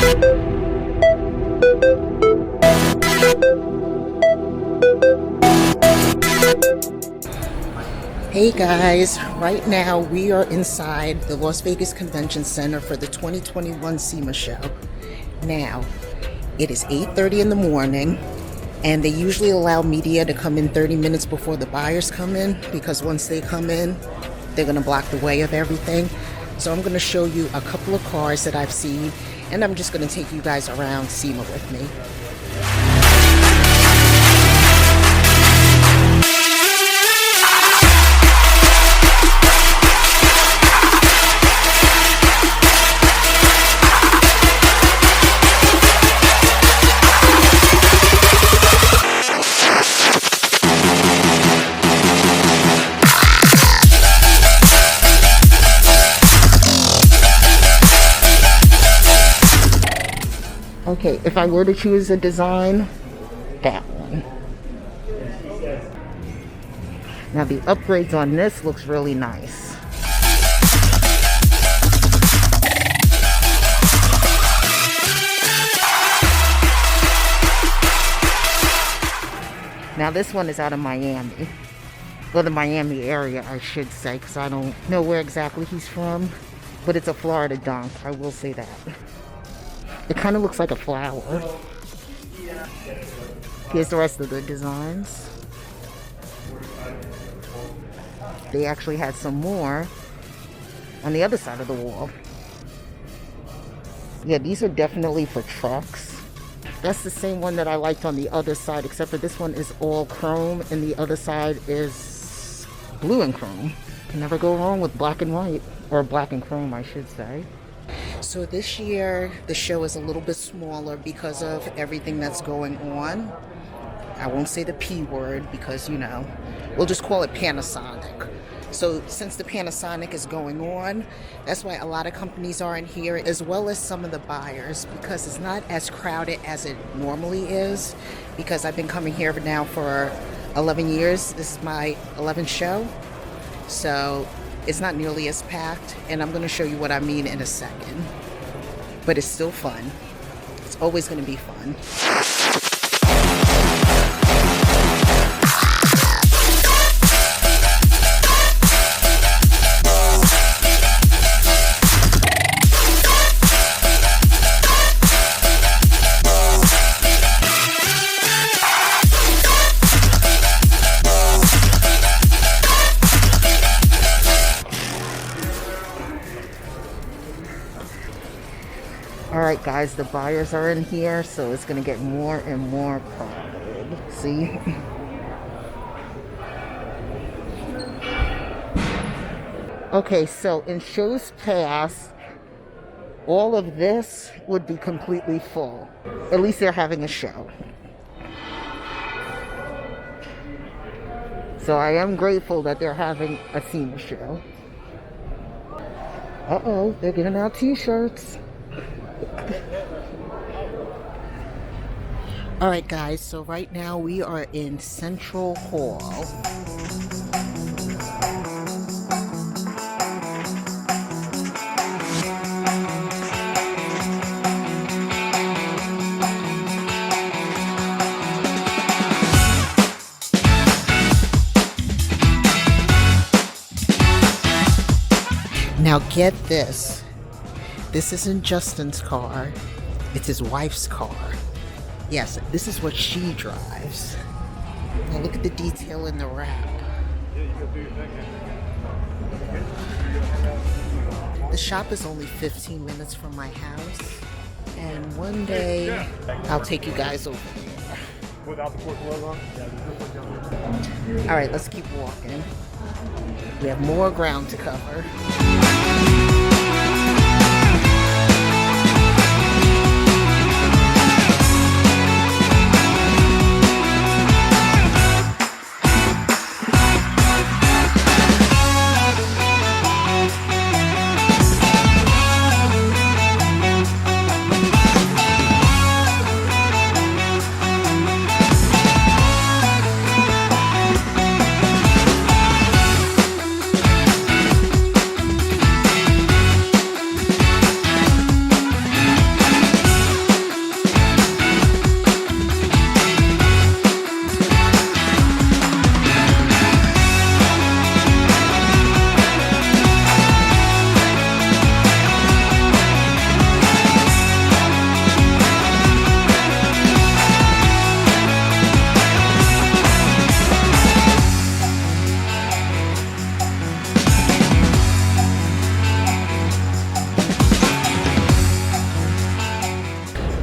Hey guys, right now we are inside the Las Vegas Convention Center for the 2021 SEMA Show. Now, it is 8:30 in the morning, and they usually allow media to come in 30 minutes before the buyers come in, because once they come in, they're going to block the way of everything. So I'm going to show you a couple of cars that I've seen, and I'm just going to take you guys around SEMA with me. Okay, if I were to choose a design, that one. Now the upgrades on this looks really nice. Now this one is out of Miami. Well, the Miami area, I should say, because I don't know where exactly he's from. But it's a Florida donk, I will say that. It kind of looks like a flower. Here's the rest of the designs. They actually had some more on the other side of the wall. Yeah, these are definitely for trucks. That's the same one that I liked on the other side, except for this one is all chrome and the other side is blue and chrome. Can never go wrong with black and white, or black and chrome, I should say. So this year, the show is a little bit smaller because of everything that's going on. I won't say the P word because, you know, we'll just call it Panasonic. So since the Panasonic is going on, that's why a lot of companies are in here, as well as some of the buyers, because it's not as crowded as it normally is, because I've been coming here now for 11 years. This is my 11th show. So it's not nearly as packed, and I'm going to show you what I mean in a second. But it's still fun. It's always going to be fun. Alright guys, the buyers are in here, so it's going to get more and more crowded. See? Okay, so in shows past, all of this would be completely full. At least they're having a show. So I am grateful that they're having a SEMA show. Uh-oh, they're giving out t-shirts. Alright guys, so right now we are in Central Hall. Now get this. This isn't Justin's car, it's his wife's car. Yes, this is what she drives. Now look at the detail in the wrap. The shop is only 15 minutes from my house, and one day I'll take you guys over there. Alright, let's keep walking. We have more ground to cover.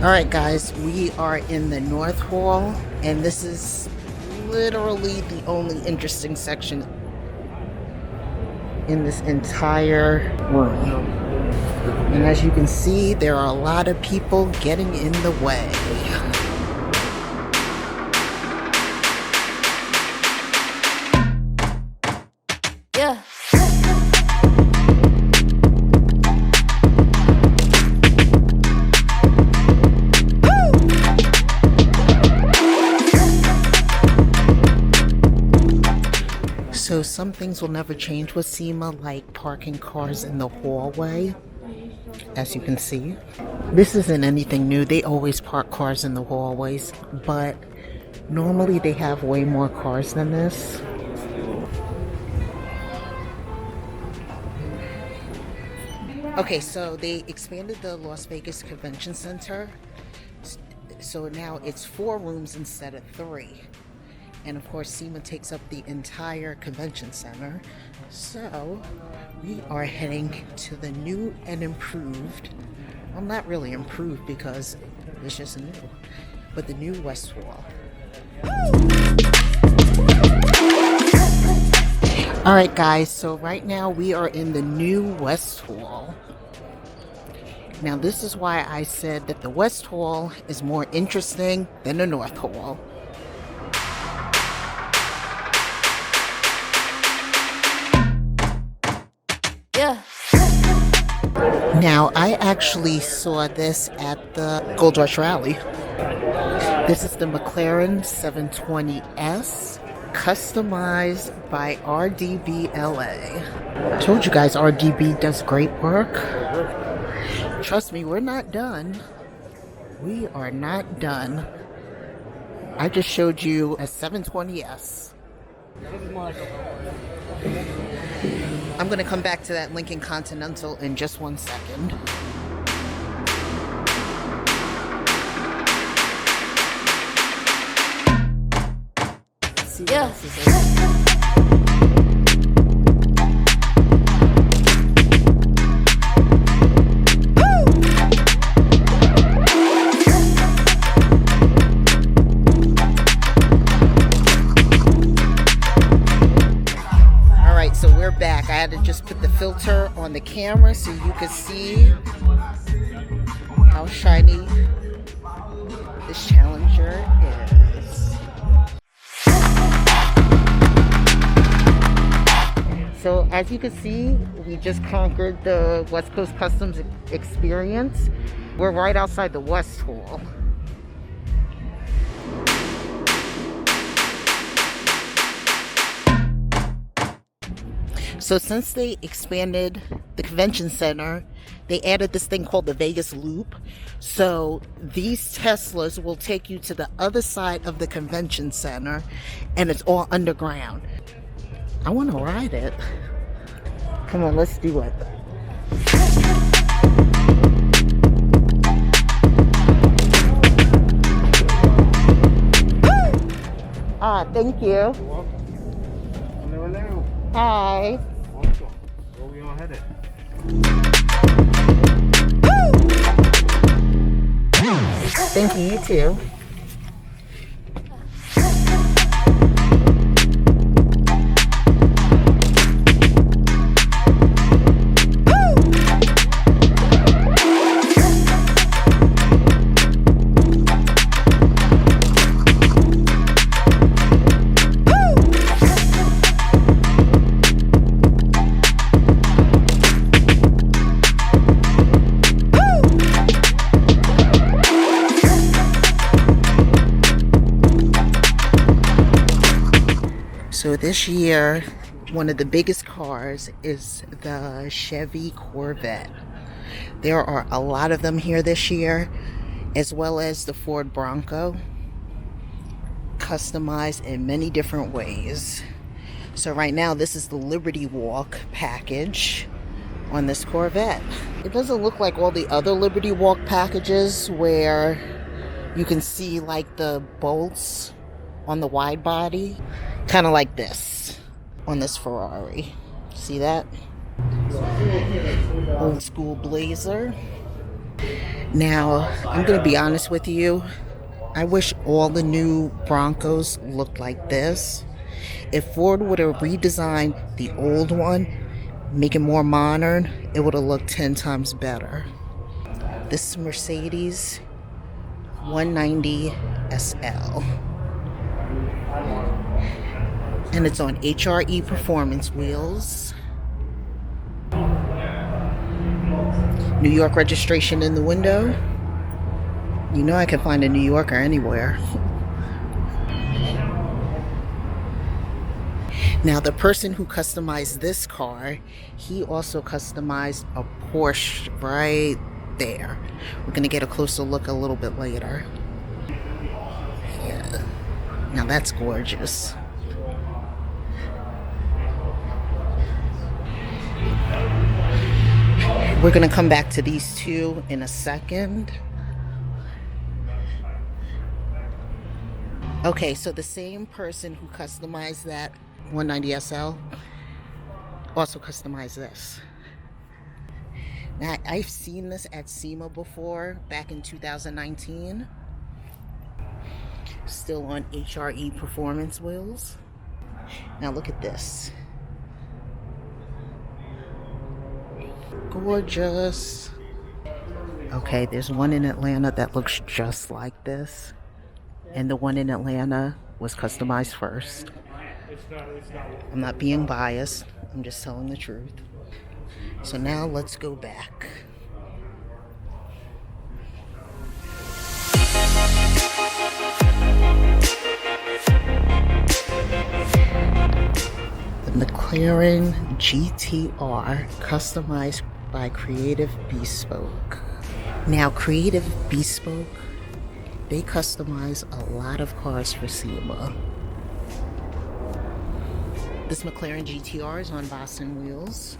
Alright guys, we are in the North Hall, and this is literally the only interesting section in this entire room. And as you can see, there are a lot of people getting in the way. Yeah. So some things will never change with SEMA, like parking cars in the hallway, as you can see. This isn't anything new. They always park cars in the hallways, but normally they have way more cars than this. Okay, so they expanded the Las Vegas Convention Center, so now it's 4 rooms instead of 3. And of course, SEMA takes up the entire convention center. So we are heading to the new and improved, well, not really improved because it's just new, but the new West Wall. All right, guys, so right now we are in the new West Hall. Now, this is why I said that the West Hall is more interesting than the North Hall. Yeah. Now, I actually saw this at the Gold Rush Rally. This is the Mclaren 720S, customized by RDBLA. I told you guys RDB does great work. Trust me, we're not done. We are not done. I just showed you a 720S. I'm going to come back to that Lincoln Continental in just 1 second. Let's see what else is in. Back. I had to just put the filter on the camera so you could see how shiny this Challenger is. So as you can see, we just conquered the West Coast Customs experience. We're right outside the West Hall. So since they expanded the convention center, they added this thing called the Vegas Loop. So these Teslas will take you to the other side of the convention center, and it's all underground. I want to ride it. Come on, let's do it. Ah, thank you. You're welcome. Hello. Hi. Where we all headed? Thank you, you too. So this year, one of the biggest cars is the Chevy Corvette. There are a lot of them here this year, as well as the Ford Bronco, customized in many different ways. So right now, this is the Liberty Walk package on this Corvette. It doesn't look like all the other Liberty Walk packages where you can see like the bolts on the wide body, kind of like this on this Ferrari. See that? Old school blazer. Now, I'm going to be honest with you. I wish all the new Broncos looked like this. If Ford would have redesigned the old one, make it more modern, it would have looked 10 times better. This is Mercedes 190 SL. And it's on HRE performance wheels. New York registration in the window. You know I can find a New Yorker anywhere. Now the person who customized this car, he also customized a Porsche right there. We're gonna get a closer look a little bit later. Yeah. Now that's gorgeous. We're gonna come back to these two in a second. Okay, so the same person who customized that 190 SL also customized this. Now, I've seen this at SEMA before, back in 2019. Still on HRE performance wheels. Now look at this. Gorgeous. Okay, there's one in Atlanta that looks just like this. And the one in Atlanta was customized first. I'm not being biased. I'm just telling the truth. So now let's go back. The McLaren GTR, customized by Creative Bespoke. Now, Creative Bespoke, they customize a lot of cars for SEMA. This McLaren GTR is on Boston wheels.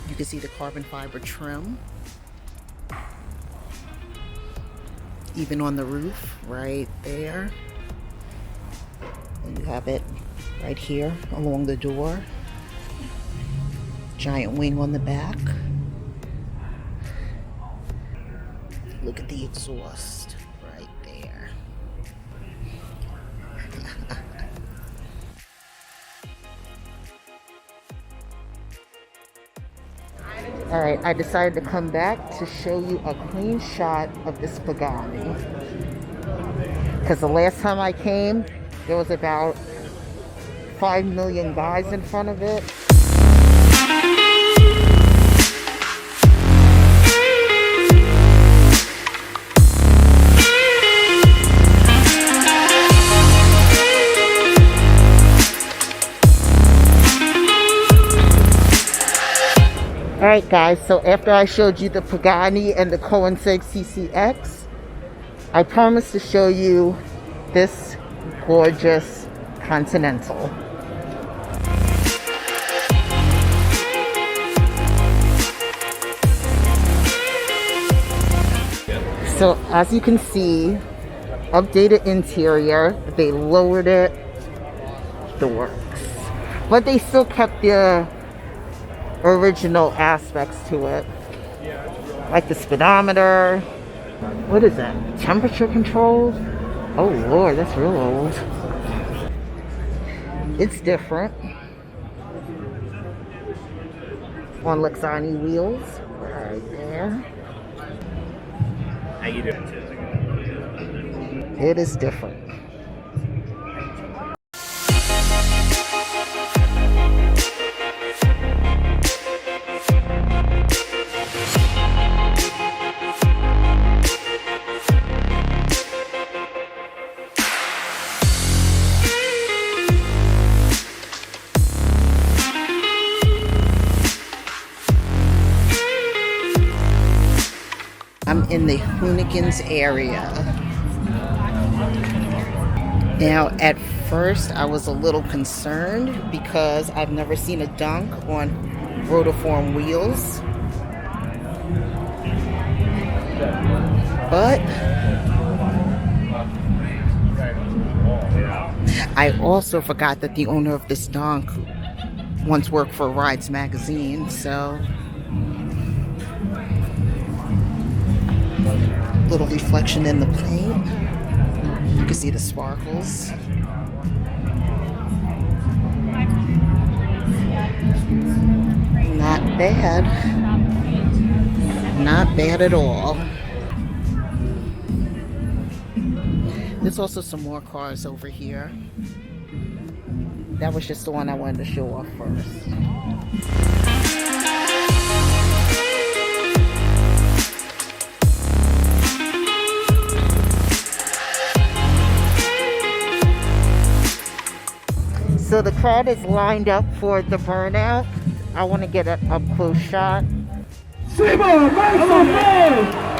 You can see the carbon fiber trim. Even on the roof, right there. And you have it right here along the door. Giant wing on the back. Look at the exhaust right there. All right, I decided to come back to show you a clean shot of this Pagani. Because the last time I came, there was about 5 million guys in front of it. Alright guys, so after I showed you the Pagani and the Koenigsegg CCX, I promised to show you this gorgeous Continental. So as you can see, updated interior, they lowered it, the works. But they still kept the original aspects to it, like the speedometer. What is that? Temperature control? Oh Lord, that's real old. It's different. On Lexani wheels, right there. How you doing? It is different. I'm in the Hoonigans area. Now, at first, I was a little concerned because I've never seen a dunk on rotiform wheels. But I also forgot that the owner of this dunk once worked for Rides magazine, so Little reflection in the paint. You can see the sparkles. Not bad. Not bad at all. There's also some more cars over here. That was just the one I wanted to show off first. So the crowd is lined up for the burnout. I want to get an up close shot. SEMA Show!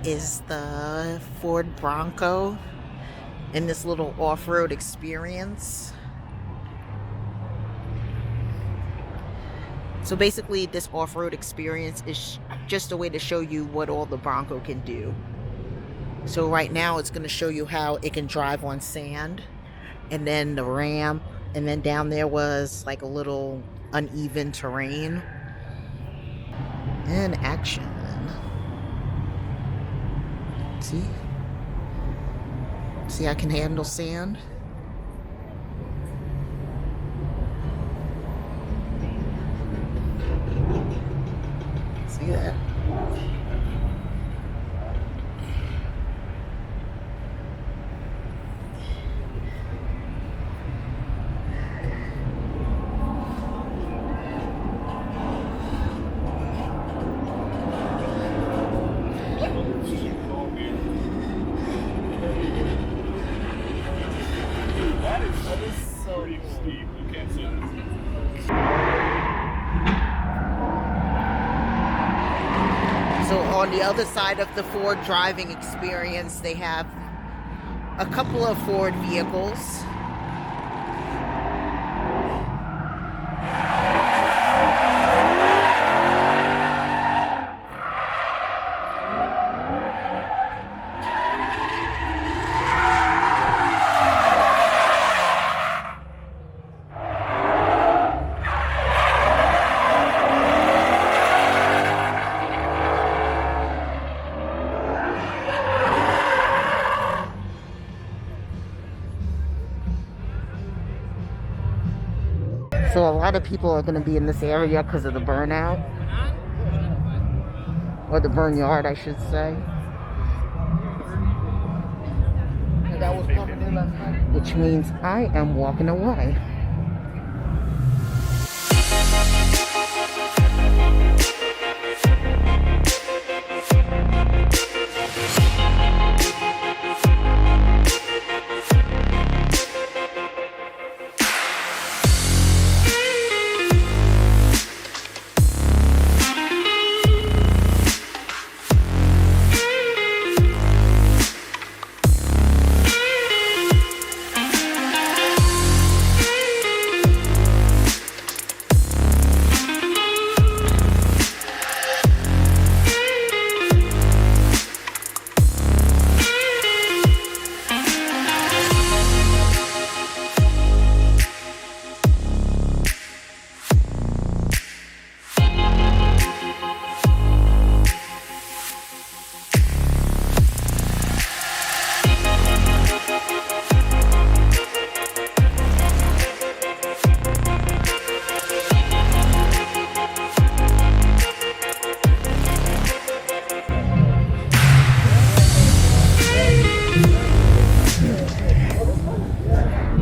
Is the Ford Bronco in this little off-road experience. So basically this off-road experience is just a way to show you what all the Bronco can do. So right now it's going to show you how it can drive on sand, and then the ramp, and then down there was like a little uneven terrain. And action. See, I can handle sand. See that? So on the other side of the Ford driving experience, they have a couple of Ford vehicles. So a lot of people are going to be in this area because of the burnout. Or the burnyard, I should say. Which means I am walking away.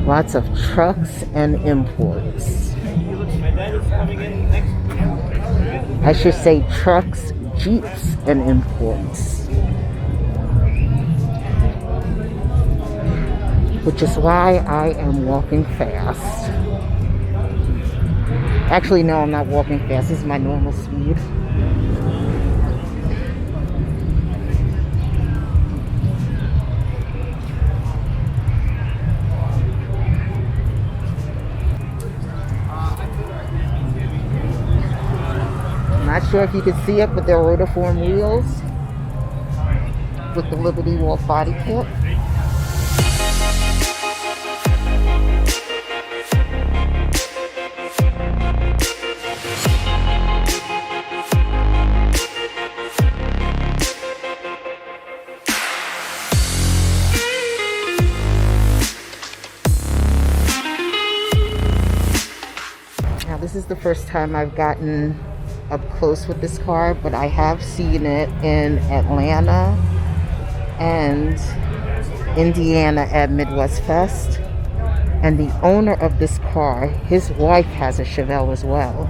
Lots of trucks and imports. I should say trucks, Jeeps, and imports. Which is why I am walking fast. Actually, no, I'm not walking fast. This is my normal speed. not sure if you can see it, but they're rotiform wheels with the Liberty Wolf body kit. Now this is the first time I've gotten up close with this car, but I have seen it in Atlanta and Indiana at Midwest Fest. And the owner of this car, his wife has a Chevelle as well.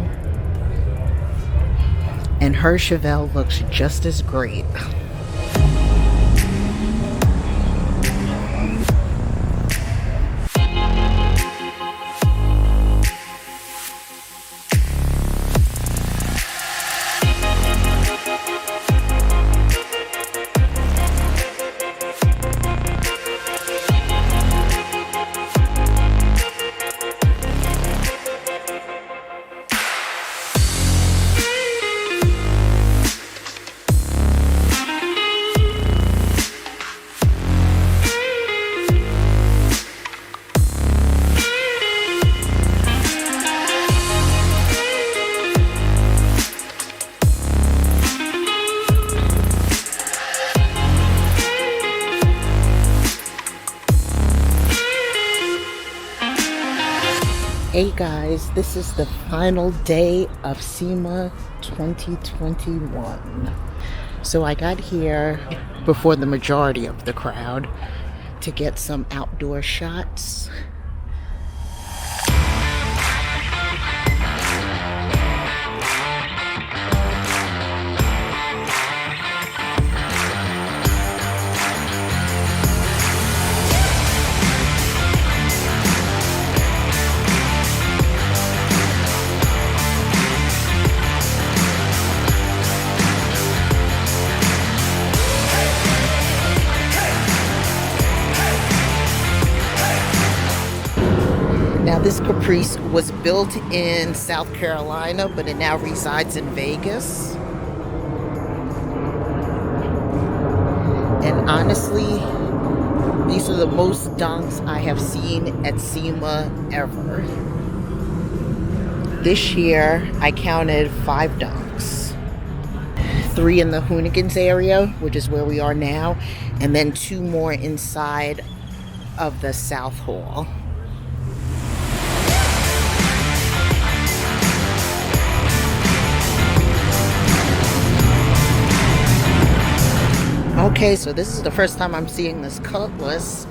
And her Chevelle looks just as great. Hey guys, this is the final day of SEMA 2021. So I got here before the majority of the crowd to get some outdoor shots. Now this Caprice was built in South Carolina, but it now resides in Vegas. And honestly, these are the most donks I have seen at SEMA ever. This year, I counted 5 donks. 3 in the Hoonigans area, which is where we are now, and then 2 more inside of the South Hall. Okay, so this is the first time I'm seeing this Cutlass.